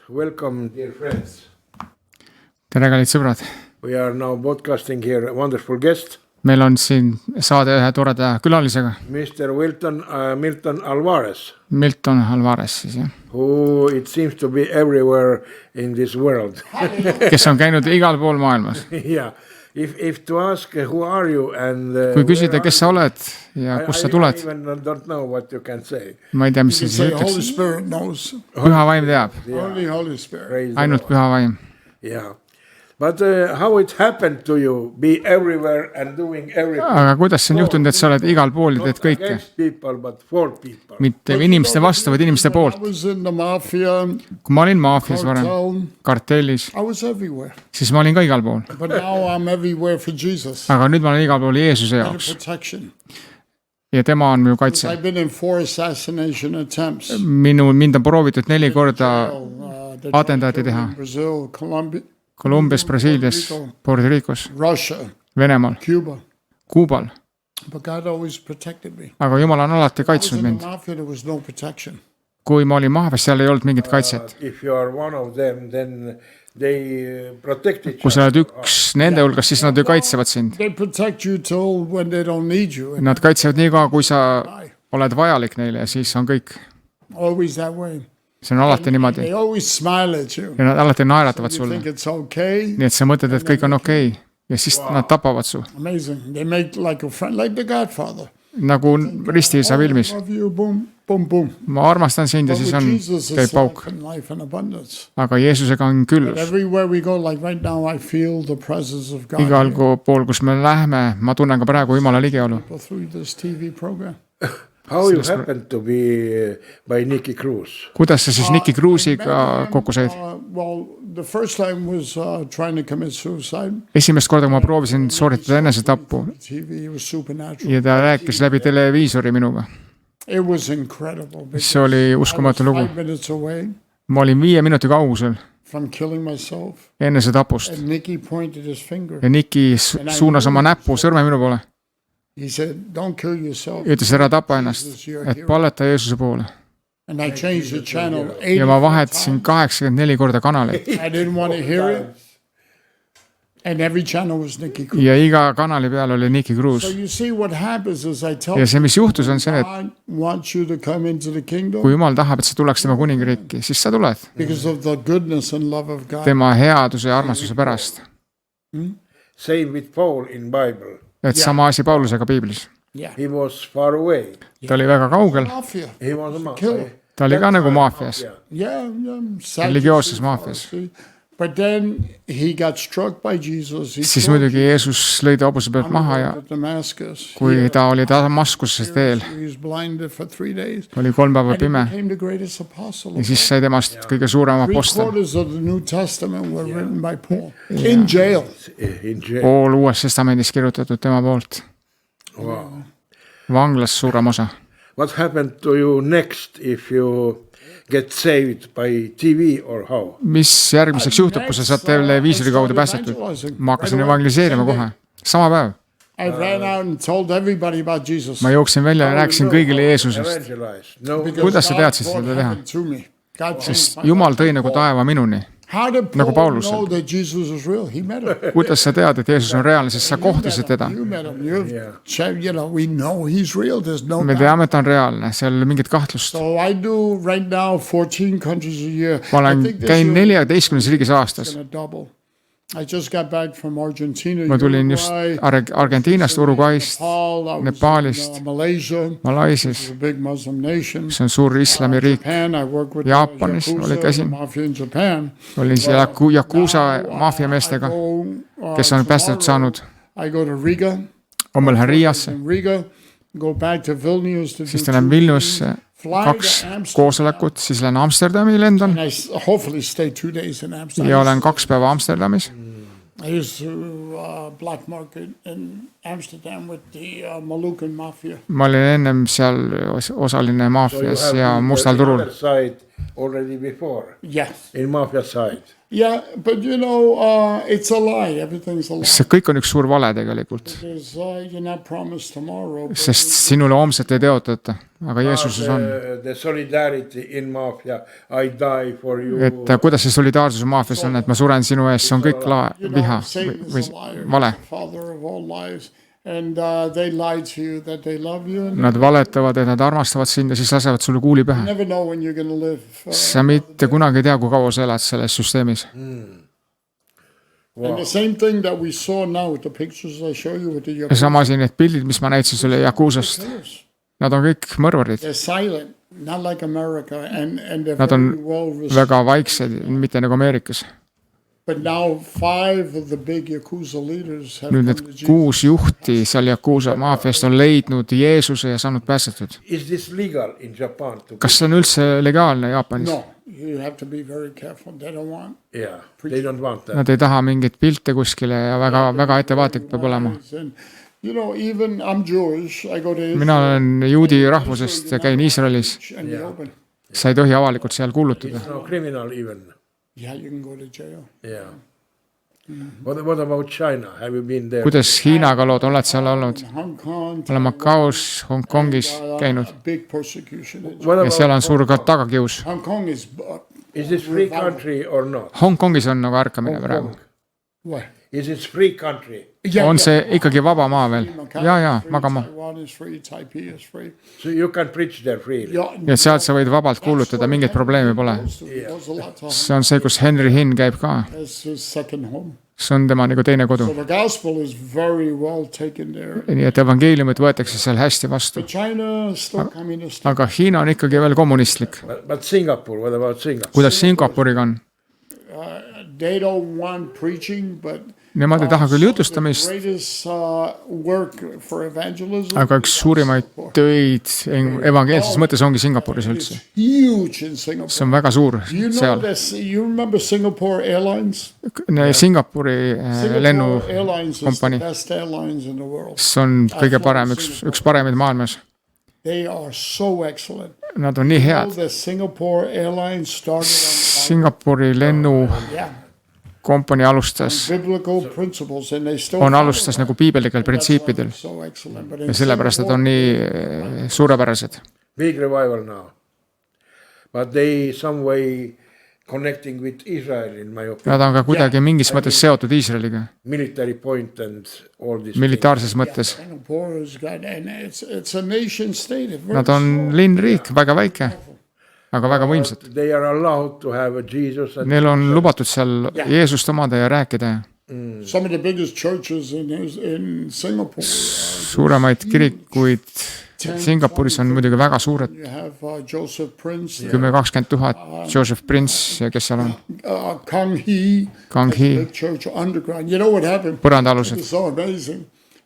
Welcome, dear friends. tere, kallid sõbrad. We are now broadcasting here a wonderful guest, Meil on siin saade ühe toreda külalisega, Mr. Milton Alvarez, Milton Alvarez siis, jah, who it seems to be everywhere in this world. kes on käinud igal pool maailmas. Yeah. If to ask who are you and Kui küsida, kes sa oled ja kust sa tuled, I even don't know what you can say. ma ei tea, mis sa siis Holy ütleks. Spirit knows. Püha vaim teab, Only Holy Spirit. Praise the ainult Lord. püha vaim. Yeah. But how it happened to you be everywhere and doing everything? Aga kuidas see on juhtunud, et sa oled igal pool ja teed Not kõike? against people, but for people. Mitte inimeste vastu, vaid inimeste I poolt. was in the mafia, Kui ma olin maafias varem, cartel. kartellis, I was everywhere. siis ma olin ka igal pool. But now I'm everywhere for Jesus. Aga nüüd ma olen igal pool Jeesuse Under jaoks. protection. Ja tema on minu kaitse. I've been in 4 assassination attempts. Mind on proovitud 4 korda They're atentaati trying to teha. kill me in Brazil, Colombia, Kolumbias, Brasiilias, Puerto Ricos, Russia, Venemaal, Cuba. Kuubal. But God always protected me. Aga Jumal on alati I was kaitsnud in the mind. mafia, there was no protection. Kui ma olin maafias, seal ei olnud mingit kaitset. If you are one of them, then they protect each Kui sa other. oled üks nende hulgas, siis nad ju kaitsevad sind. They protect you till when they don't need you. And Nad kaitsevad nii kaua, kui sa oled vajalik neile ja siis on kõik. always that way. See on alati niimoodi. They always smile at you. Ja nad alati naeratavad You sulle. think it's okay. Nii et sa mõtled, et kõik on okei. Ja siis nad tapavad su. Amazing. They make like a friend, like the Godfather. Nagu ristiisa filmis. Love you, boom, boom, boom. Ma armastan sind ja But siis with on, Jesus käib is pauk. life in abundance. Aga Jeesusega on küllus. Everywhere we go, like right now, I feel the presence of God Igal pool, kus me lähme, ma tunnen ka praegu Jumala ligiolu. through this TV program. How you happened to be by Nicky Cruz? Kuidas sa siis Nicky Cruisiga kokku said? Well, the first time was trying to commit suicide. Esimest korda, kui ma proovisin sooritada enesetappu TV was supernatural. ja ta rääkis läbi televiisori minuga. It was incredible. See oli uskumatu lugu. 5 minutes away Ma olin 5 minuti kaugusel from killing myself. enesetapust And Nicky pointed his finger. ja Nicky suunas oma näpu sõrme minu poole. He said, don't kill yourself. Ütles, ära tapa ennast, et paleta Jeesuse poole. And I changed the channel Ja ma 84 vahetasin 84 korda kanalit. I didn't want to hear it. And every channel was Nicky Cruz. Ja iga kanali peal oli Nicky So Cruz. you see what happens is I tell Ja see, mis juhtus, on see, et God wants you to come into the kingdom kui Jumal tahab, et sa tuleks tema kuningriiki, siis sa tuled because of the goodness and love of God. tema headuse ja armastuse pärast. Same with Paul in Bible. Et sama asi Paulusega piiblis. Yeah. He was far away. Ta oli väga kaugel. Mafia. He was a Killer. Ta oli ka nagu maafias. Yeah. Religioosses maafias. But then he got struck by Jesus. He Siis muidugi Jeesus lõi ta hobuse pealt maha ja Damascus. kui ta oli Damaskuses teel, He was blinded for 3 days. oli 3 päeva And he pime became the greatest apostle. ja siis sai temast kõige suurem apostel. 3/4 of the New Testament were written by Paul in jail. in jail. Pool Uues Testamendis kirjutatud tema poolt. Wow. Vanglas suurem osa. What happened to you next if you get saved by TV or how? Mis järgmiseks juhtub, kui sa saad televiisori kaudu päästetud? Ma hakkasin evangeliseerima kohe. Sama päev. I ran out and told everybody about Jesus. Ma jooksin välja ja rääkisin kõigile Jeesusest. Evangelize. No. Because Kuidas sa God teadsid brought seda teha? heaven to me. God Sest changed my Jumal tõi nagu taeva minuni. How did nagu Paul Paulusel. know that Jesus was real? He met him. Kuidas sa tead, et Jeesus on reaalne, sest sa kohtasid teda? You met him. You know, we know he's real. There's no Me doubt. teame, et ta on reaalne, seal ei ole mingit kahtlust. So I do right now 14 countries a year. Ma olen, I think this käin year 14 riigis aastas. it's gonna double. I just got back from Argentina, Ma tulin just Uruguay, Argentiinast, Uruguayst, Nepal, I was Nepaalist, in, Malaysia, Malaisias, a big Muslim nation. see on suur islamiriik. Japan, I work with Jaapanis oli käsin. mafia in Japan. Olin seal Yakuza maffiameestega, kes on päästetud saanud. I go to Riga. Ma lähen Riiasse, In Riga, go back to Vilnius to siis do lähen 2 Vilniusse, fly 2 to Amsterdam. koosolekut, siis lähen Amsterdami lendan And I hopefully stay 2 days in Amsterdam. ja olen 2 päeva Amsterdamis. I used to black market in Amsterdam with the Moluccan mafia. Ma olin ennem seal osaline So you maafias have ja the mustal turul. other side already before Yes. in mafia side. Yeah, but it's a lie. Everything's a lie. see kõik on üks suur vale tegelikult, Because you're not promised tomorrow. But sest sinule homset ei teotata, aga Jeesuses on. The solidarity in mafia, I die for you. Et kuidas see solidaarsus maffias on, et ma suren sinu eest, see on kõik viha või vale. Father of all lies. And they lie to you that they love you. And Nad valetavad, et nad armastavad sind ja siis lasevad sulle kuuli you pähe. never know when you're going to live. Sa mitte kunagi ei tea, kui kaua sa elad selles süsteemis. And the same thing that we saw now with the pictures I show you with the Ja sama siin need pildid, mis ma näitasin sulle Yakuusast, nad on kõik mõrvarid. They're silent, not like America, and they're Nad on very well received. väga vaiksed, mitte nagu Ameerikas. But now 5 of the big Yakuza leaders have Nüüd come need to Jesus. 6 juhti seal Yakuusa maffiast on leidnud Jeesuse ja saanud päästetud. Is this legal in Japan? Kas see on üldse legaalne Jaapanis? No, you have to be very careful. They don't want. Yeah, they don't want that. Nad ei taha mingeid pilte kuskile ja väga ettevaatlik peab olema. And, even I'm Jewish. I go to Israel. Mina olen juudi rahvusest ja käin Iisraelis. And the open. Sa ei tohi avalikult seal kuulutada. It's no criminal even. Yeah, you can go to jail. Yeah. What about China? Have you been there? Kuidas Hiinaga lood, oled seal olnud? Hong Kong. Olen Macaus, Hongkongis käinud Big persecution. What ja seal about on suur ka tagakius. Hong Kong is. is this free country or not? Hongkongis on nagu ärkamine Hong praegu. Kong. What? Is it free country? On see ikkagi vaba maa veel? Ja, vaba maa. Taiwan is free, Taipei is free. So you can preach there freely. Ja sealt sa võid vabalt kuulutada, mingit probleemi pole. See on see, kus Henry Hinn käib ka. That's his second home. See on tema nagu teine kodu. So the gospel is very well taken there. Nii et evangeeliumit võetakse seal hästi vastu. But China is still communist. Aga Hiina on ikkagi veel kommunistlik. But Singapore, what about Singapore? Kuidas Singapuriga on? They don't want preaching, but Nemad ei taha küll jutustamist, greatest work for evangelism. aga üks suurimaid töid evangeelses mõttes ongi Singapuris üldse. Huge in Singapore. See on väga suur You know seal. this, you remember Singapore Airlines? Singapuri Singapore Airlines is the lennukompanii. best airlines in the world. See on kõige parem, üks paremaid maailmas. They are so excellent. Nad on nii You know head. the Singapore Airlines started Singapuri lennukompanii on alustas, biblical principles and they still alustas nagu piibellikel printsiipidel so excellent. But ja sellepärast nad on nii suurepärased. Big revival now. But they some way connecting with Israel in my opinion. Nad on ka kuidagi mingis mõttes seotud Iisraeliga, Military point and all this. militaarses mõttes. Singapore is good and it's a nation state. Nad on linnriik, väga väike, aga väga võimsad. They are allowed to have a Jesus and Neil on lubatud seal Jeesust omada ja rääkida. Some of the biggest churches in Singapore. Suuremaid kirikuid Singapuris on muidugi väga suured. You have Joseph Prince, 10-20 000, Joseph Prince ja kes seal on? Kang Hee, Kang Hee, big church underground. You know what happened? põrandaalused. It's so amazing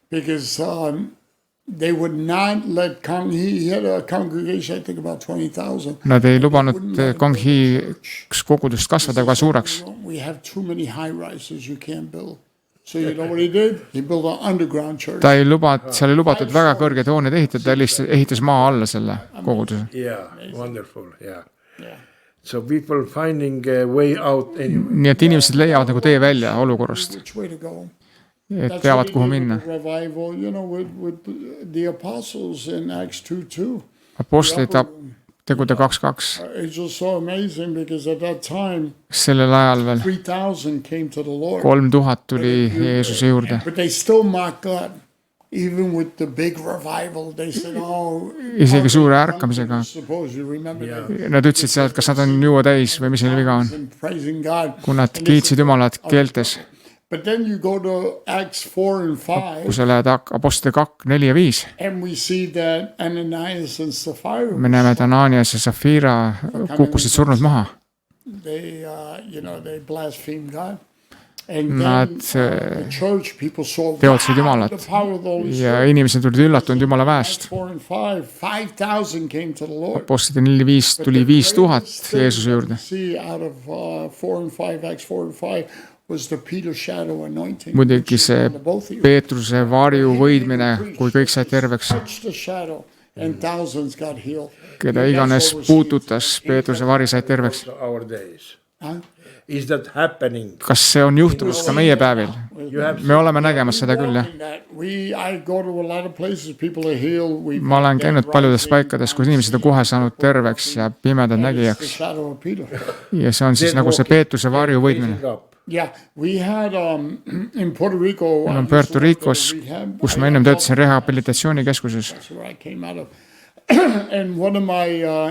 because they would not let Kang Hee. He had a congregation, I think about 20,000. Nad ei lubanud Kang Hee kogudust kasvada väga suureks. We have too many high rises you can't build. So you know what he did? He built an underground church. Seal ei lubatud väga kõrgeid hooneid ehitada, ta lihtsalt ehitas maa alla selle koguduse. yeah, wonderful. Yeah. So people finding a way out anyway. Nii et inimesed leiavad nagu tee välja olukorrast, Which way to go? et teavad kuhu minna. Revival, with the apostles in Acts 2:2. Apostlid tegude 2.2. It's just so amazing because at that time Sellel ajal veel 3,000 came to the Lord. 3000 tuli Jeesuse juurde. But they still mock God. Even with the big revival, they said, oh, Isegi suure ärkamisega. suppose you remember that. Nad ütlesid seal, et kas nad on juua täis või mis neil viga on. And praising God. Kui nad kiitsid Jumalat keeltes. But then you go to Acts 4 and 5. Kui sa lähed Apostlite 2, 4 ja 5. And we see that Ananias and Sapphira. Me näeme, et Ananias ja Safira kukkusid surnud maha. They, they blaspheme God. And Nad then the church, people saw teotsid Jumalat. the power of the Holy Ja Spirit. inimesed tulid üllatunud Jumala väest. 4 and 5, 5,000 came to the Lord. Apostlite 4-5 tuli 5000 Jeesuse juurde. See out of 4 and 5, Acts 4 and 5 was the Peter shadow anointing. Muidugi see Peetruse varju võidmine, kui kõik said terveks. Touch the shadow. and thousands got healed. keda iganes puututas, Peetruse vari said terveks. Also our days. Huh? Is that happening? Kas see on juhtumas ka meie päevil? Me oleme nägemas seda küll, jah. I go to a lot of places, people are healed. Ma olen käinud paljudes paikades, kus inimesed on kohe saanud terveks ja pimedad nägijaks. Ja see on siis nagu see Peetruse varju võidmine. Yeah, we had in Puerto Rico. Meil on Puerto Ricos, kus ma ennem töötasin rehabilitatsioonikeskuses. That's where I came out of. And one of my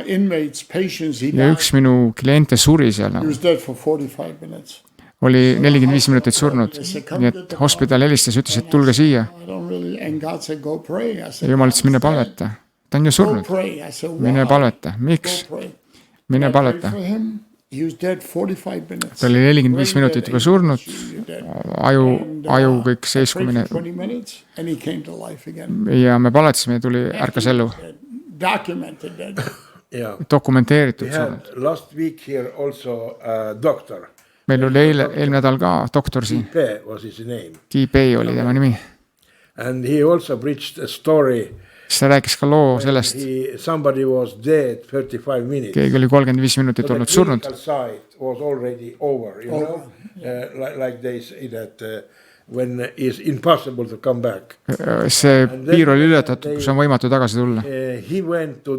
inmates, patients, he Ja died. üks minu kliente suri seal. He was dead for 45 minutes. Oli 45 minutit surnud. Nii et hospital helistas ja ütles, et tulge siia. I don't really, and God said, go pray. I Ja said, jumal ütles, mine palveta. Ta on ju go surnud. pray. I said, Mine why? palveta. Go Miks? pray. Mine I prayed palveta. for him. He was dead 45 minutes. Ta oli 45 minutit juba surnud. You're dead. Aju kõik Prayed seiskumine. for 20 minutes, and he came to life again. Ja me paletasime ja tuli ärkas ellu. Documented that. Yeah. Dokumenteeritud We surnud. had last week here also a doctor. Meil oli eelmine nädal ka doktor siin. Pe was his name. Guy Pei oli tema nimi. And he also preached a story. Siis ta rääkis ka loo sellest. Somebody was dead 35 minutes. Keegi oli 35 minutit So the olnud surnud. clinical side was already over, you know, like they say that when it's impossible to come back. See piir oli ületatud, kus on võimatu tagasi tulla. He went to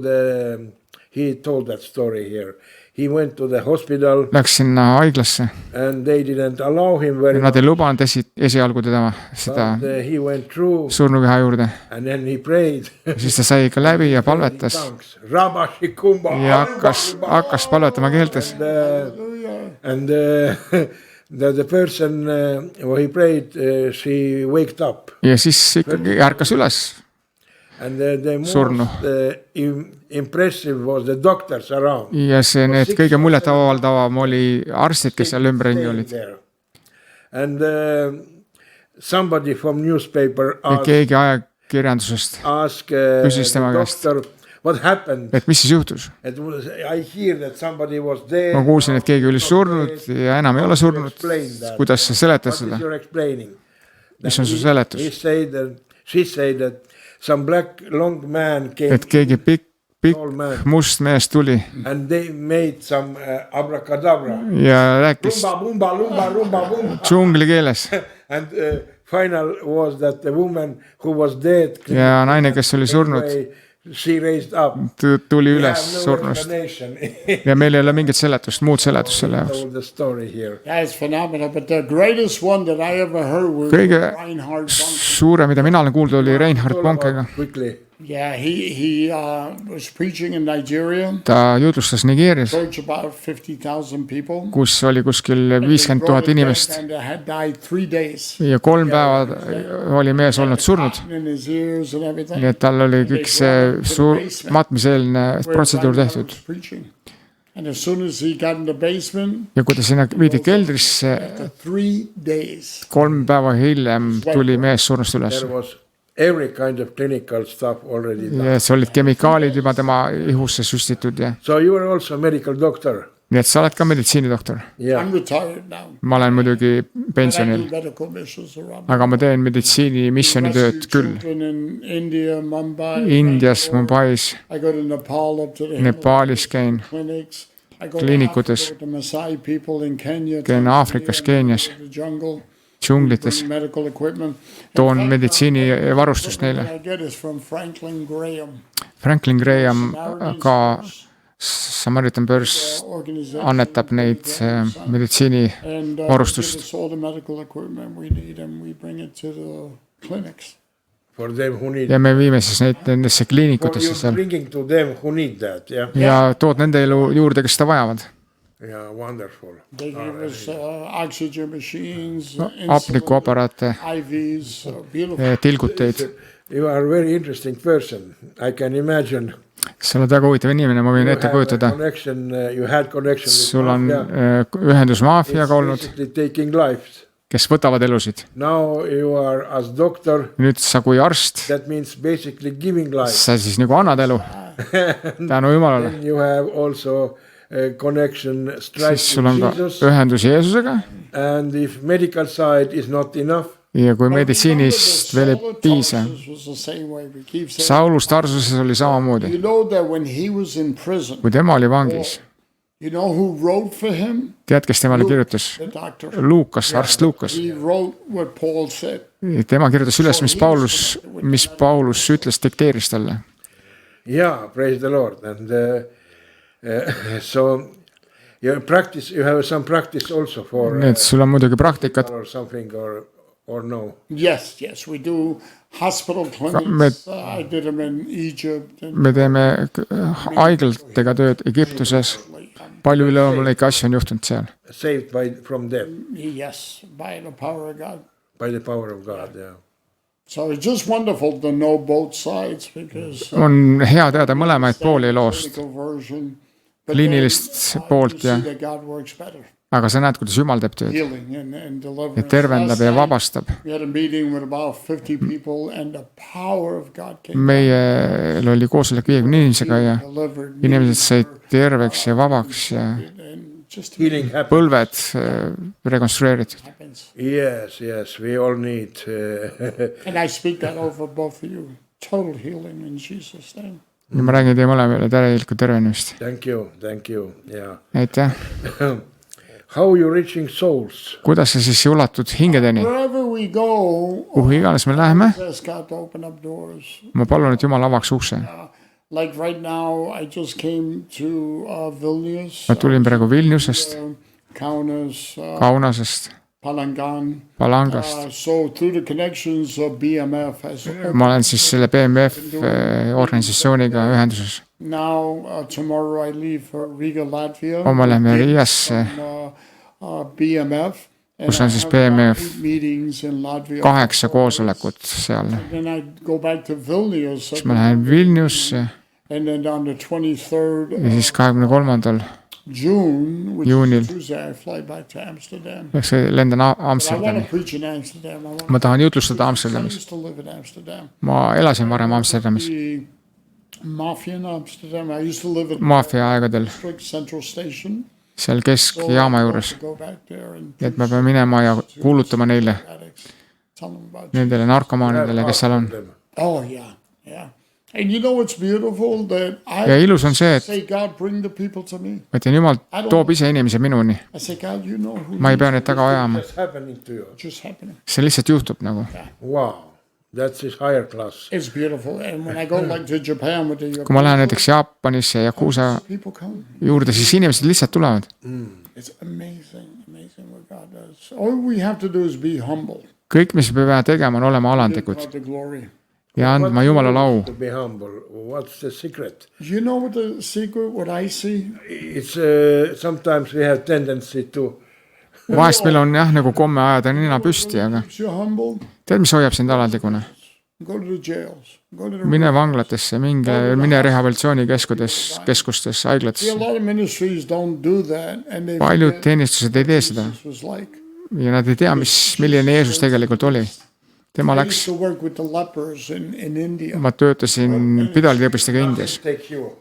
he told that story here. He went to the hospital Läks sinna haiglasse. and they didn't allow him very Nad ei lubanud esialgu teda seda much. He went through surnukeha juurde. and then he prayed. Siis ta sai ikka läbi ja palvetas. Rabashikumba. Ja hakkas palvetama keeltes. And the person who he prayed, she waked up. Ja siis ikkagi ärkas üles. And the most Surnu. Impressive was the doctors around. Ja see need kõige muljetavaldavam oli arstid, kes seal ümberringi olid. And somebody from newspaper Ja keegi ajakirjandusest asked küsis tema the käest, doctor what happened. et mis siis juhtus. I hear that somebody was dead. Ma kuulsin, et keegi oli surnud ja enam ei ole surnud. Kuidas sa seletad What seda? is your explaining? Mis on su seletus? She said that some black long man came Et keegi pikk must mees tuli and they made some abracadabra. ja rääkis Lumba, lumba, lumba, lumba. džungli keeles. And final was that the woman who was dead. Ja naine, kes oli surnud, she raised up. tuli üles We have no surnust. explanation. Ja meil ei ole mingit seletust, muud seletust selle jaoks. Told the story here. That's phenomenal. But the greatest one that I ever heard was Kõige Reinhard Bunke. suure, mida mina olen kuulnud, oli Reinhard Bonkega. Quickly. Yeah, he was preaching in Nigeria. Ta jutlustas Nigeerias, Church about 50,000 people. kus oli kuskil 50 000 inimest And had died 3 days. ja 3 päeva oli mees olnud surnud. In his ears and everything. Nii et tal oli kõik see matmiseelne protseduur tehtud. And as soon as he got in the basement, Ja kui ta sinna viidi keldrisse, after 3 days, 3 päeva hiljem tuli mees surnust üles. There was every kind of clinical stuff already done. Ja see olid kemikaalid juba tema ihusse süstitud ja So you are also a medical doctor. nii et sa oled ka meditsiinidoktor. Yeah. I'm retired now. Ma olen muidugi But I pensionil, do medical missions around. aga ma teen meditsiini missioonitööd küll. Children in India, Mumbai. Indias, Mumbais, I go to Nepal up to the Nepaalis käin, clinics. I go kliinikutes. to Africa with the Maasai people in Kenya. Käin Aafrikas, Keenias, The jungle. džunglites, Medical equipment. toon meditsiinivarustust neile. I get is from Franklin Graham. Franklin Graham ka Samaritan Börs annetab neid meditsiinivarustust. Give us all the medical equipment we need and we bring it to the clinics. For them who need. Ja me viime siis neid nendesse For kliinikutesse you seal bringing to them who need that. Yeah. ja tood nende elu juurde, kes seda vajavad. Yeah. Wonderful. They give us oxygen machines, Hapnikuaparaate, IVs, beautiful. tilguteid. You are a very interesting person. I can imagine. Sa oled väga huvitav inimene, ma võin ette kujutada. You had connection with Sul on mafia. ühendus maffiaga olnud, Basically taking lives. kes võtavad elusid. Now you are as doctor. Nüüd sa kui arst, That means basically giving life. sa siis nagu annad elu. Tänu Jumalale. Then you have also a connection straight Siis sul to on ka Jesus. ühendus Jeesusega And if medical side is not enough, ja kui meditsiinist veel ei piisa. Saulus Tarsuses oli samamoodi. You know that when he was in prison, Kui tema oli vangis, you know who wrote for him? tead, kes temale kirjutas? The doctor. Luukas, arst Luukas. He wrote what Paul said. Tema kirjutas üles, mis Paulus ütles, dikteeris talle. Yeah, praise the Lord. And so you have some practice also for Nii et sul on muidugi praktikat. or something or no. Yes, we do hospital clinics. I did them in Egypt. And Me teeme haiglatega tööd Egiptuses. Palju üleloomulikke asju on juhtunud seal. Saved from death yes, by the power of God. by the power of God. Yeah. So it's just wonderful to know both sides because On hea teada mõlemaid pooli loost, clinical version, kliinilist poolt ja, see that God works better, aga sa näed, kuidas Jumal teeb tööd healing and ja deliverance. tervendab ja vabastab. We had a meeting with about 50 people and the power of God came Meil oli koosolek 50 inimesega ja delivered inimesed said terveks ja vabaks ja and just Healing happens. põlved rekonstrueeritud. happens. Yes, we all need. And I speak that over both of you. Total healing in Jesus' name. Ja ma räägin teie mõlemale täielikku tervenemist. Thank you. Yeah. Aitäh. How you reaching souls? Kuidas sa siis ulatud hingedeni? Wherever we go, Kuhu iganes me läheme, ask God to open up doors. ma palun, et Jumal avaks ukse. Like right now, I just came to Vilnius, Ma tulin praegu Vilniusest, Kaunas, Kaunasest, Palangan. Palangast. So through the connections of BMF, has Ma olen siis selle BMF organisatsiooniga ühenduses. now tomorrow I leave for Riga, Latvia. Homme lähme Riiasse, BMF. kus on siis BMF meetings in Latvia. 8 koosolekut seal. Then I go back to Vilnius. Siis ma lähen Vilniusse And then on the 23rd ja siis 23. June, which Juunil. is Tuesday, I fly back to Amsterdam. lendan I want to Amsterdami. preach in Amsterdam. Ma tahan jutlustada I Amsterdamis. used to live in Amsterdam. Ma elasin varem Amsterdamis. The mafia in Amsterdam. I used to live at Maffia aegadel District Central Station. seal keskjaama juures. Go back there and Et ma pean minema ja kuulutama neile, addicts. Tell them about nendele narkomaanidele, kes seal on. Oh yeah. And you know what's beautiful that Ja I ilus on see, et say, God, bring the people to me. ma ütlen, Jumal toob ise inimese minuni. I say, God, you know who Ma ei pea neid taga ajama. What's happening to you? just happening. See lihtsalt juhtub nagu. Wow, that's his higher class. It's beautiful. And when I go like to Japan with the Kui ma lähen näiteks Jaapanisse ja Yakuusa people come. juurde, siis inimesed lihtsalt tulevad. It's amazing what God does. All we have to do is be humble. Kõik, mis me peame tegema, on olema Give alandlikud God the glory. ja andma Jumalale au. To be humble. What's the secret? You know what the secret, what I see? It's sometimes we have tendency to. Vahest meil on jah nagu komme ajada nina püsti, aga Keeps you humble. tead, mis hoiab sind alandlikuna? Go to the jails. Go to the Mine vanglatesse, mine rehabilitatsioonikeskustes, haiglates. See, a lot of ministries don't do that, and they Paljud forget teenistused ei tee seda what Jesus was like. ja nad ei tea, milline Jeesus tegelikult oli. Tema I läks, used to work with the lepers in India. ma töötasin pidalitõbistega Indias. Take you.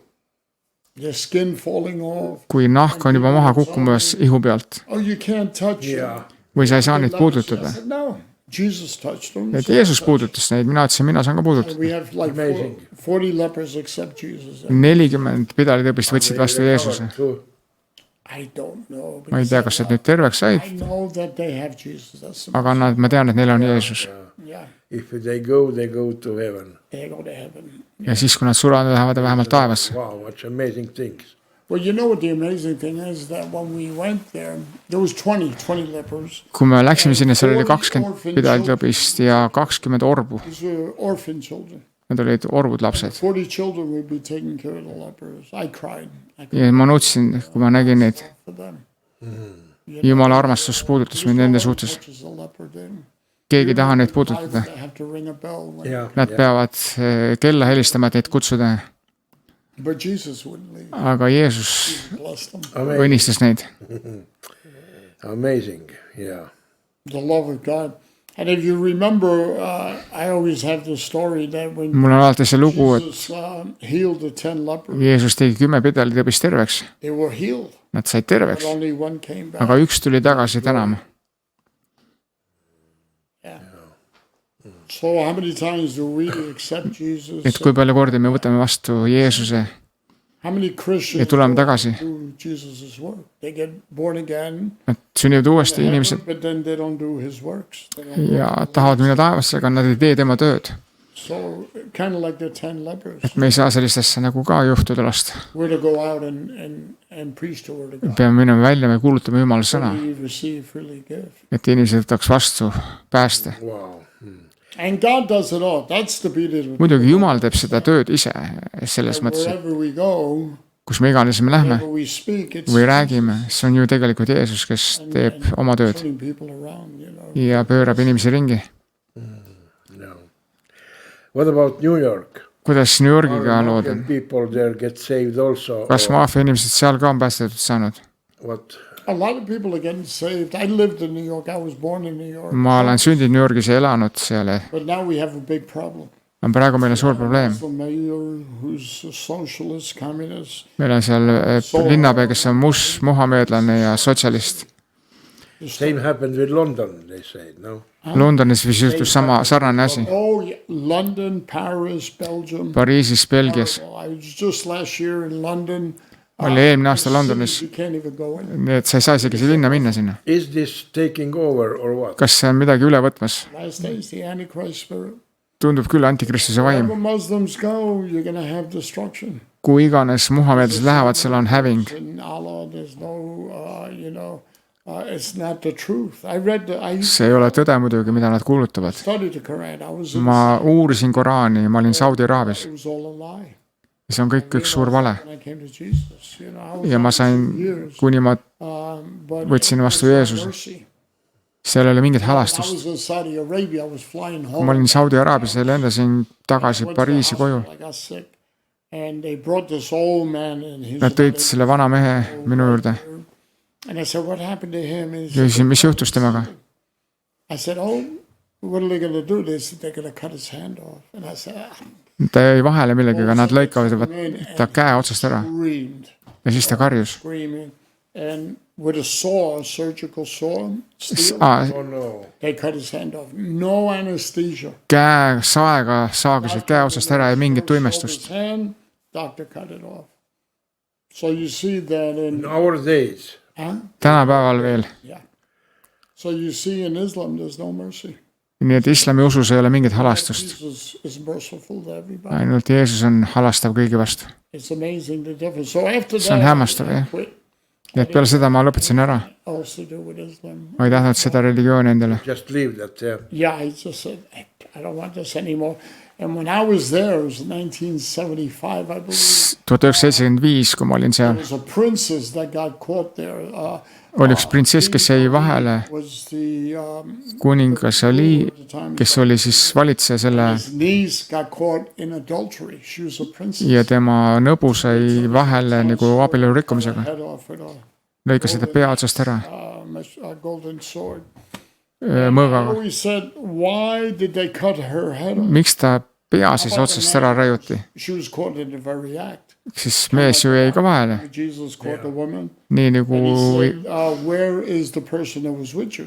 Their skin falling off. Kui nahk on juba maha kukkumas ihu pealt Oh, you can't touch Yeah. või sa ei saa neid them. puudutada. I said, no, Jesus touched them. Et Jeesus puudutas neid, mina ütlesin, mina saan ka puudutada. We have like Amazing. 40 lepers accept Jesus. 40 pidalitõbist võtsid vastu Jeesuse. I don't know. Ma ei tea, kas nad nüüd terveks said, I know that they have Jesus. That's the, aga ma tean, et neil on Jeesus. yeah. If they go to heaven. They go to heaven. Ja siis, kui nad surevad, lähevad vähemalt taevasse. Wow, what amazing things. Well, you know what the amazing thing is that when we went there was 20 lepers. Kui me läksime sinna, seal oli 20 pidalitõbist ja 20 orbu. These were orphan children. Need olid orvud lapsed. 40 children would be taking care of the lepers. I cried. I cried Ja ma nutsin, kui ma nägin neid. for them. Jumala armastus puudutas mind nende suhtes. Much as a leper did. Keegi ei taha neid puudutada. They have to ring a bell. When, Yeah. Nad peavad kella helistama, et neid kutsuda. But Jesus wouldn't leave. Aga Jeesus Bless them. õnnistas neid. Amazing. Yeah. The love of God. And if you remember, I always have this story that when Mul on alati see lugu, et Jesus healed the 10 lepers, Jeesus tegi 10 pidalitõbist terveks. they were healed, Nad said but terveks, only one came back. aga üks tuli tagasi tänama. So how many times do we accept Jesus? et kui palju kordi me võtame vastu Jeesuse How many ja Christians tuleme tagasi, do Jesus' work? They get born again, et sünnivad uuesti inimesed but then they don't do his works. They don't ja tahavad minna taevasse, aga nad ei tee tema tööd. So kind of like the 10 lepers. et me ei saa sellist asja nagu ka juhtuda lasta. We're to go out and preach the word of God. peame minema välja, me kuulutame Jumala sõna, We receive freely give. et inimesed võtaks vastu pääste. Wow. And God does it all. That's the beauty of it. muidugi Jumal teeb seda tööd ise selles mõttes, et Wherever we go, kus me iganes me lähme wherever we speak, it's või räägime, see on ju tegelikult Jeesus, kes teeb oma tööd turning people around, you know. ja pöörab inimesi ringi. No. What about New York? kuidas New Yorgiga Are lood on? American people there get saved also? kas or maffia inimesed seal ka on päästetud saanud? what? A lot of people are getting saved. I lived in New York. I was born in New York. ma olen sündinud New Yorgis ja elanud seal ja But now we have a big problem. praegu meil on suur probleem. The mayor, who's a socialist, communist, meil on seal linnapea, kes on muhameedlane ja sotsialist. Same happened with London, they say, no? Londonis vist juhtus sama sarnane asi. Oh, yeah. London, Paris, Belgium. Pariisis, Belgias. I was just last year in London. oli eelmine aasta Londonis. You can't even go in. nii et sa ei saa isegi see linna minna sinna. Is this taking over or what? kas see on midagi üle võtmas? Last days, the Antichrist spirit. tundub küll antikristuse vaim. Wherever Muslims go, you're going to have destruction. kui iganes muhameedlased lähevad, seal on häving. In Allah, there's no, you know, it's not the truth. I see ei ole tõde muidugi, mida nad kuulutavad. studied the Quran. I was ma uurisin Koraani, ma olin Saudi Araabias. It was all a lie. see on kõik üks suur vale. When I came to Jesus, you know, I was ja ma sain, kuni ma but võtsin vastu Jeesuse. mercy. seal ei ole mingit I halastust. was in Saudi Arabia. I was flying home. ma olin Saudi Araabias ja lendasin tagasi Went to the Pariisi koju. hospital. I got sick. And they brought this old man and his Nad tõid selle vana mehe minu juurde. And I said, what happened to him? And he ja said, küsisin, mis juhtus temaga. I said, oh, what are they going to do? They said, they're going to cut his hand off. And I said, ta jäi vahele millegagi, nad lõikavad ta käe otsast ära. screamed, ja siis ta karjus. screaming. And with a saw, a surgical saw, steel, Oh no. they cut his hand off. No anesthesia. käe saega saagisid käe otsast ära ja mingit tuimestust. His hand, doctor cut it off. So you see that in, Nowadays, tänapäeval veel. yeah. So you see in Islam, there's no mercy. nii et islami usus ei ole mingit halastust. Jesus is merciful to everybody. ainult Jeesus on halastav kõigi vastu. It's amazing the difference. So after see on that, hämmastav, jah. quit. nii et peale seda ma lõpetasin ära. Also do with Islam. ma ei tahtnud seda religiooni endale. just leave that, yeah. Yeah, I just said, I don't want this anymore. And when I was there, it was 1975, I believe. 1975, kui ma olin seal, There was a princess that got caught there. oli üks printsess, kes jäi vahele. Was the kuningas oli, kes oli siis valitseja selle his niece got caught in adultery. She was a princess. ja tema nõbu sai vahele nagu abielu rikkumisega. Head off with lõikas seda pea otsast ära a golden sword. mõõgaga. We said, why did they cut her head off? miks ta pea siis otsast ära raiuti? She was caught in the very act. siis mees ju jäi ka vahele. Jesus caught the woman. nii nagu He said, where is the person that was with you?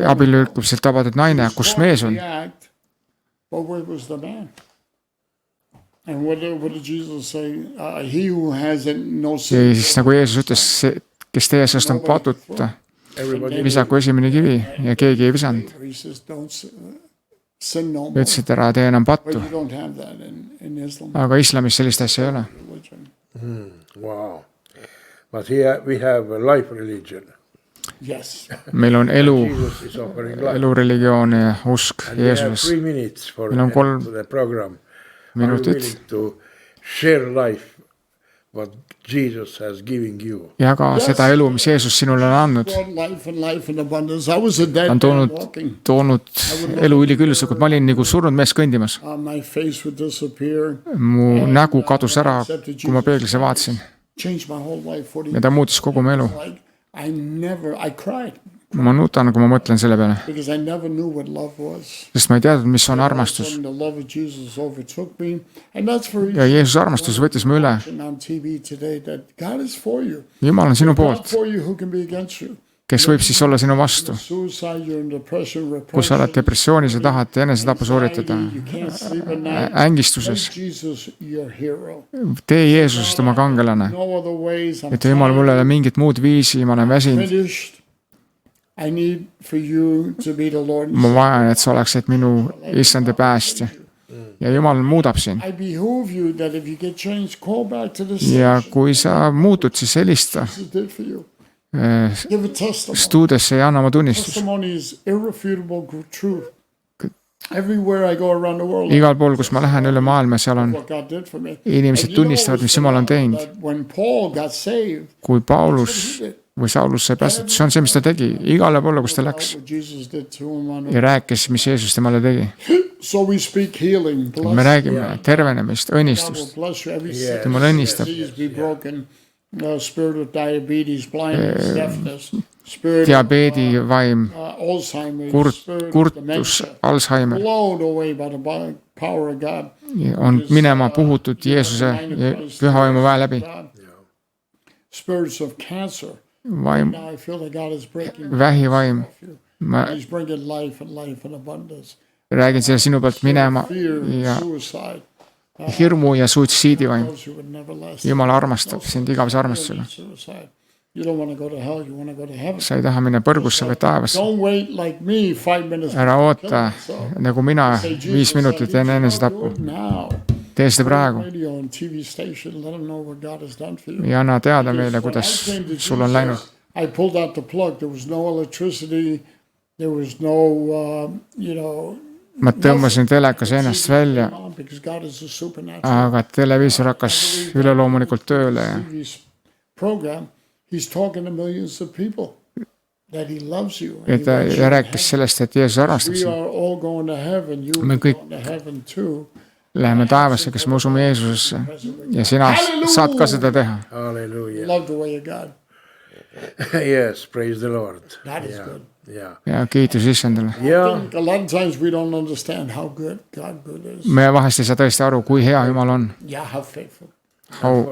abielu rikkumiselt tabatud naine, kus mees on? The act, but where was the man? And what did Jesus say? He who has no ja sin. siis nagu Jeesus ütles, kes teie seast on patuta, visaku esimene kivi ja keegi ei visanud. He says, don't sin no more. ütles, et ära tee enam But pattu. you don't have that in Islam. aga islamis sellist asja ei ole. Religion. Wow. But here we have a life religion. Yes. meil on Jesus is offering life. elureligioon ja usk And we have Jeesuses. 3 minutes for Meil on 3 the program. Are you minutit. willing to share life what Jesus has given you? jaga seda elu, mis Jeesus sinule on andnud. Brought life and life in abundance. I was a dead on man walking. toonud elu ülikülluslikult, ma olin nagu surnud mees kõndimas. My face would disappear. mu nägu kadus ära, kui ma peeglisse vaatasin Changed my whole life. 40 ja ta muutis kogu mu elu. like I cried ma nutan, kui ma mõtlen selle peale, because I never knew what love was. sest ma ei teadnud, mis on armastus. And the love of Jesus overtook me, and that's for ja Jeesuse armastus võttis mu üle. on TV today that God is for you. Jumal on sinu God poolt, for you, who can be against you? kes võib siis olla sinu vastu. suicide, you're in depression, Kui sa oled repression, depressioonis ja tahad enesetapu sooritada anxiety, you can't sleep at night. ängistuses, Make Jesus your hero. tee Jeesusest oma kangelane. No other ways. I'm Et Jumal, mul ei ole mingit muud viisi, ma olen väsinud. finished. I need for you to be the Lord. and Ma vajan, et sa oleksid minu issand ja päästja. Ja Jumal muudab sind. I behoove you that if you get changed, call back to the Ja station. kui sa muutud, siis helista Jesus did for you. Give a testimony. stuudiosse ja anna oma tunnistus. Testimony is irrefutable truth. Everywhere I go around the world, Igal pool, kus ma lähen üle maailma, seal on what God did for me. inimesed And you know tunnistavad, what's mis Jumal on teinud. that when Paul got saved, Kui Paulus või Saulus sai päästetud, see on see, mis ta tegi igale poole, kus ta läks. what Jesus did to him on Ja rääkis, mis Jeesus temale tegi. So we speak healing. Me Bless räägime tervenemist, God will õnnistust. bless you. Every Yes. sickness, Jumal õnnistab. disease be broken. Spirit of diabetes, blindness, deafness, spirit Diabeedi vaim, of Alzheimer's, spirit of kurtus, dementia, Alzheimer blown away by the power of God. on minema puhutud Jeesuse ja püha vaimu väe läbi. Spirits of cancer. Vaim, Now I feel that God is breaking vähivaim. off you. Ma He's bringing life and life in abundance. räägin selle sinu pealt minema Fear, ja suicide. hirmu ja suitsiidivaim. Those who would never last. Jumal armastab sind igavese armastusega. Suicide. You don't want to go to hell, you want to go to heaven. Sa ei taha minna põrgusse või taevasse. Don't wait like me 5 minutes. Ära oota nagu mina 5 minutit enne enesetapu. Now. Tee seda praegu Radio and TV station, let them know what God has done for you. ja anna teada meile, kuidas sul on läinud. I pulled out the plug. There was no electricity. There was no, Ma tõmbasin telekas ennast välja, because God is a supernatural aga televiisor hakkas üleloomulikult tööle ja TV program. He's talking to millions of people that he loves you. ja And ta he wants ja you to rääkis sellest, et Jeesus armastab We sind. are all going to heaven. You Me are kõik going to heaven too. Läheme taevasse, kes me usume Jeesusesse ja sina saad ka seda teha. Hallelujah. Love the way of God. Yes, praise the Lord. That is Yeah. good. Yeah. Ja kiitus issandale. Yeah. A lot of times we don't understand how good God is. Me vahest ei saa tõesti aru, kui hea Jumal on, Yeah, how faithful.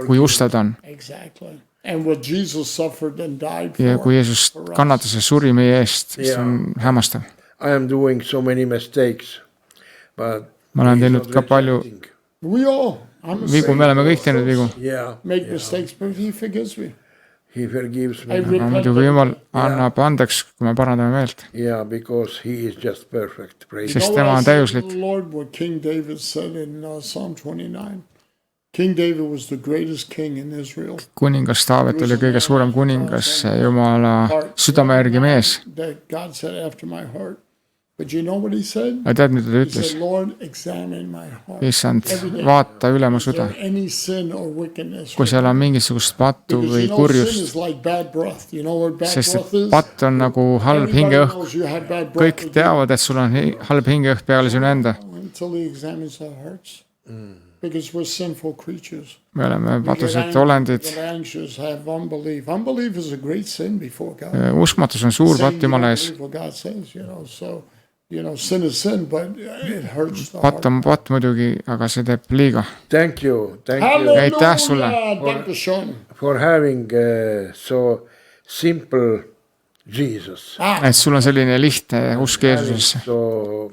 kui ustav ta on. Exactly. And what Jesus suffered and died Ja for. kui Jeesus kannatas ja suri meie eest, see on hämmastav. I am doing so many mistakes, but Ma olen he's teinud not ka palju rejecting. We all, I'm a vigu, me oleme kõik teinud vigu. Yeah. make mistakes, but he forgives me. He forgives I me. Aga repent. muidugi Jumal annab andeks, kui me parandame meelt, Yeah, because he is just perfect. Praise sest Know tema what I on said to täiuslik. the Lord, what King David said in Psalm 29. King David was the greatest king in Israel. Kuningas Taavet oli kõige suurem kuningas, Jumala südame järgi mees. That God said after my heart. But you know what he said? Aga tead, mida ta He ütles? said, Lord, examine my heart. Issand, vaata üle mu Is there süda. any sin or wickedness? Kui seal on mingisugust pattu Because või you know, sin kurjust, is like bad breath. You know what bad sest breath et is? patt on nagu halb Everybody hingeõhk. knows you have bad breath Kõik teavad, et sul on halb hingeõhk peale sinu enda. until he examines our hearts. Because we're sinful creatures. Me oleme We get patused olendid. get anxious, have unbelief. Unbelief is a great sin before God. Uskmatus on suur Saying patt you don't Jumala ees. believe what God says, so sin is sin, but it hurts the Patt heart. on patt muidugi, aga see teeb liiga. Thank you. Thank you Hallelujah! Aitäh sulle. Dankeschön. for having so simple Jesus. Et sul on selline lihtne usk Jeesusesse So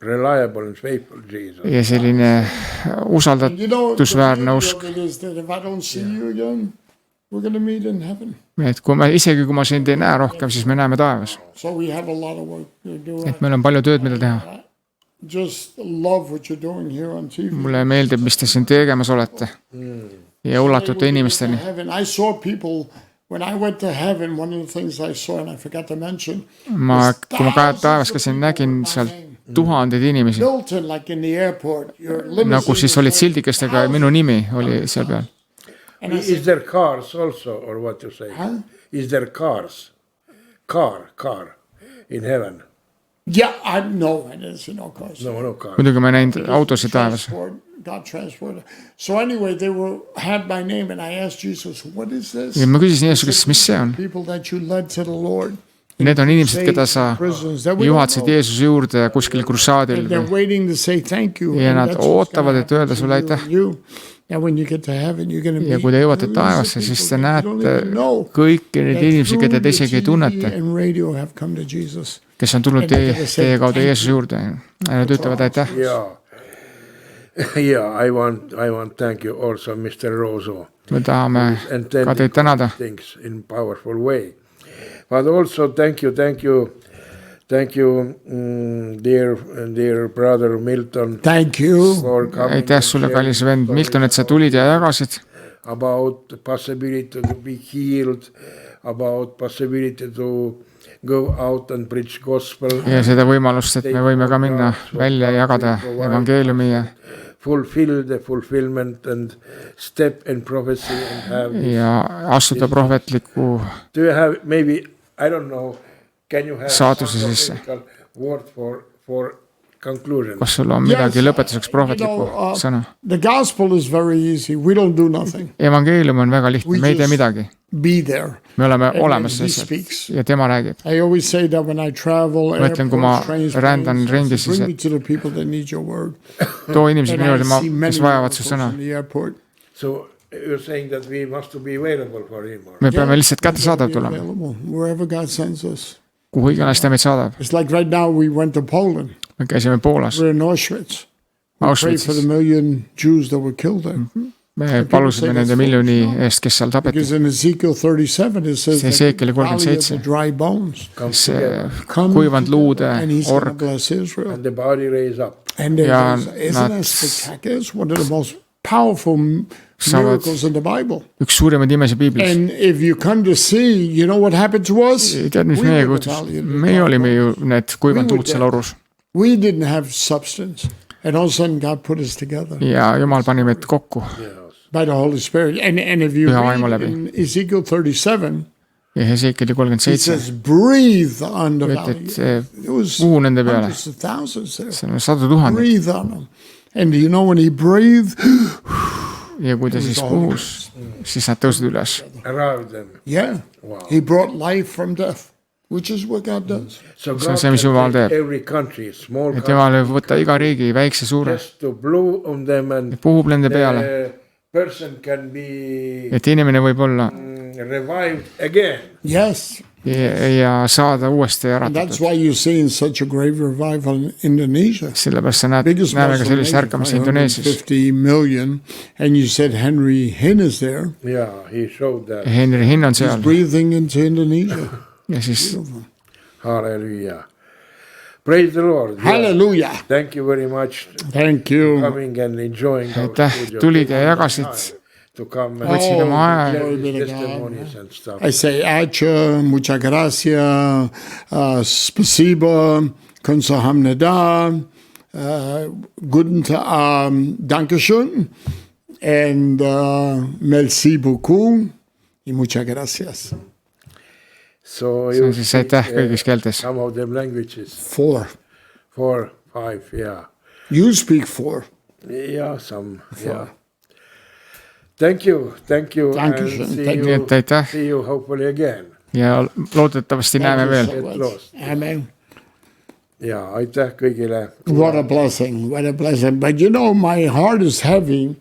reliable and faithful Jesus. ja selline And you know, the usaldusväärne beauty usk. of it is that if I don't see you again, we're going to meet in heaven. Et isegi kui ma sind ei näe rohkem, siis me näeme taevas. So we have a lot of work to do. Et meil on palju tööd, mida teha. Just love what you're doing here on TV. Mulle meeldib, mis te siin tegemas olete ja ulatute inimesteni. Heaven. I saw people when I went to heaven. One of the things I saw, and I forgot to mention, Kui ma taevas käisin, nägin seal tuhandeid inimesi. Milton, like in the airport. Your limousine Nagu siis olid sildikestega ja minu nimi oli seal peal. And I Is said, there cars also, or what you say? Huh? Is there cars? Car in heaven? yeah, I know. I didn't see no cars. No car. Muidugi ma ei näinud autosid taevas. God transported. So anyway, they had my name, and I asked Jesus, "What is this?" Ja ma küsisin Jeesu käest, mis see on? People that you led to the Lord. Need on inimesed, keda sa juhatasid Jeesuse juurde kuskil krussaadil They're waiting to say thank you. ja and nad that's what's ootavad, gonna et öelda happen sulle to aitäh. you. And when you get to heaven, you're going to Ja kui te jõuate taevasse, siis te näete kõiki neid inimesi, keda te isegi ei tunnete, kes on tulnud teie kaudu Jeesuse juurde. Ja nad ütlevad aitäh. Yeah, I want thank you also, Mr. Roso. Me tahame ka teid tänada. Things in powerful way. But also thank you, dear brother Milton. Thank you. Aitäh sulle, kallis vend Milton, et sa tulid ja jagasid. About possibility to be healed, about possibility to go out and preach gospel. Ja seda võimalust, et me võime ka minna välja ja jagada evangeeliumi ja fulfill the fulfillment and step in prophecy and have ja astuda prohvetliku do you have maybe I don't know can you have saatuse sisse. Word for conclusion? Kas sul on midagi lõpetuseks prohvetlikku sõna? The gospel is very easy. We don't do nothing. Evangeelium on väga lihtne, me ei tee midagi. Be there. Me oleme olemas lihtsalt ja tema räägib. I always say that when I travel, Mõtlen, kui ma rändan ringi, siis too inimesed minu juurde, kes vajavad su sõna. So you're saying that we must be available for him? Me peame lihtsalt kättesaadav tulema. Wherever God sends us. Kuhu iganes ta meid saadab. It's like right now we went to Poland. Me käisime Poolas. We're in Auschwitz. We prayed for the million Jews that were killed there. Me palusime nende miljoni eest, kes seal tapeti. Because in Ezekiel 37 it says Ezekieli 37 dry bones. See kuivanud luude org. And the body raise up. And isn't that spectacular? It's one of the most powerful miracles in the Bible. Üks suurimaid imesi Piiblis. And if you come to see, you know what happened to us? Tead, mis meie kuutus? Meie olime ju need kuivanud luud seal orus. We didn't have substance. And all of a sudden God put us together. Ja Jumal pani meid kokku. By the Holy Spirit. And if you read in Ezekiel 37, ja Ezekieli 37, it says breathe on the valley. It was hundreds of thousands there. See on 100,000. Breathe on them. And you know when he breathed, ja kui ta siis puhus, siis nad tõusid üles. Yeah. Wow. He brought life from death. Which is what God does. See on see, mis Jumal teeb. Et Jumal võib võtta iga riigi, väikse suure, puhub nende peale. Et inimene võib olla yes. ja saada uuesti äratatud. That's why you see in such a great revival in Indonesia. Sellepärast sa näeme ka sellist ärkamist Indoneesias. 50 million and you said Henry Hinn is there. Yeah, he showed that. Henry Hinn on seal. He's breathing into Indonesia. Ja siis Hallelujah. Praise the Lord. Hallelujah. Thank you very much. Thank you. Coming and enjoying our studio. Tulid ja jagasid. Võtsid oma aja. I say acha, muchas gracias, spasiba, konsahamneda, dankeschön, and merci beaucoup, y muchas gracias. So see on siis aitäh kõigis keeltes. Some of them languages. 4, 5, yeah. You speak 4. Yeah, some, 4. Yeah. Thank you. Thank you. See you hopefully again. Ja loodetavasti näeme veel. Amen. Ja, aitäh kõigile. What a blessing. But you know, my heart is heavy